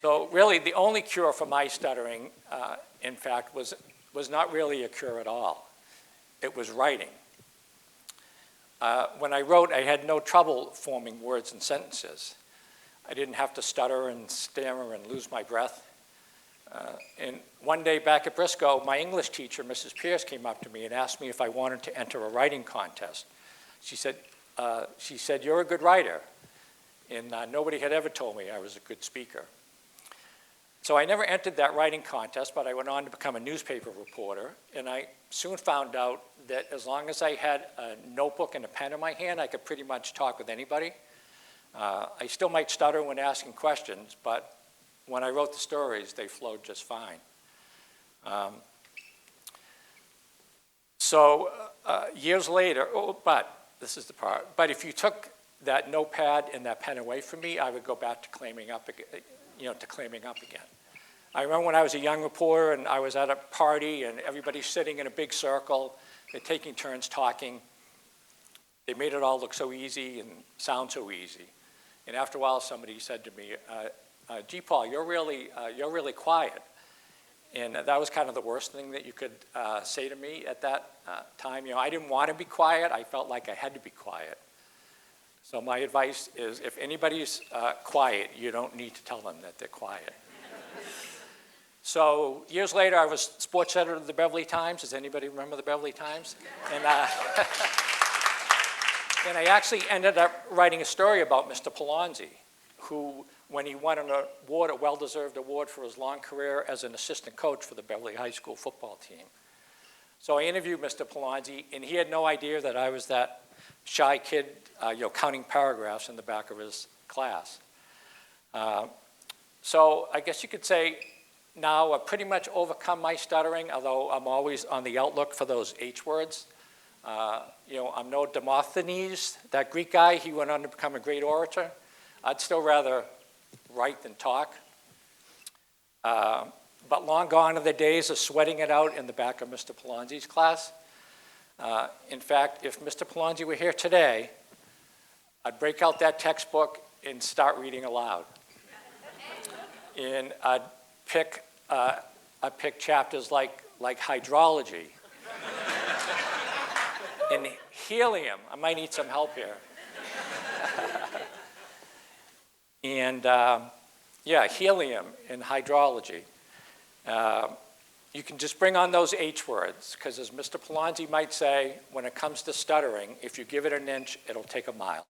So really, the only cure for my stuttering, in fact, was not really a cure at all. It was writing. When I wrote, I had no trouble forming words and sentences. I didn't have to stutter and stammer and lose my breath. And one day back at Briscoe, my English teacher, Mrs. Pierce, came up to me and asked me if I wanted to enter a writing contest. She said, "You're a good writer." And nobody had ever told me I was a good speaker. So I never entered that writing contest, but I went on to become a newspaper reporter. And I soon found out that as long as I had a notebook and a pen in my hand, I could pretty much talk with anybody. I still might stutter when asking questions, but when I wrote the stories, they flowed just fine. Years later, but this is the part, but if you took that notepad and that pen away from me, I would go back to claiming up again. I remember when I was a young reporter and I was at a party and everybody's sitting in a big circle, they're taking turns talking. They made it all look so easy and sound so easy. And after a while, somebody said to me, "Gee, Paul, you're really quiet." And that was kind of the worst thing that you could say to me at that time. I didn't want to be quiet. I felt like I had to be quiet. So my advice is, if anybody's quiet, you don't need to tell them that they're quiet. So years later, I was sports editor of the Beverly Times. Does anybody remember the Beverly Times? And I actually ended up writing a story about Mr. Polonzi, who, when he won an award, a well-deserved award for his long career as an assistant coach for the Beverly High School football team. So I interviewed Mr. Polonzi, and he had no idea that I was that shy kid, counting paragraphs in the back of his class. So I guess you could say now I've pretty much overcome my stuttering, although I'm always on the outlook for those H words. I'm no Demosthenes, that Greek guy. He went on to become a great orator. I'd still rather write than talk. But long gone are the days of sweating it out in the back of Mr. Polonzi's class. In fact, if Mr. Polonzi were here today, I'd break out that textbook and start reading aloud. And I'd pick chapters like hydrology and helium. I might need some help here. And helium and hydrology. You can just bring on those H words, because as Mr. Polonzi might say, when it comes to stuttering, if you give it an inch, it'll take a mile.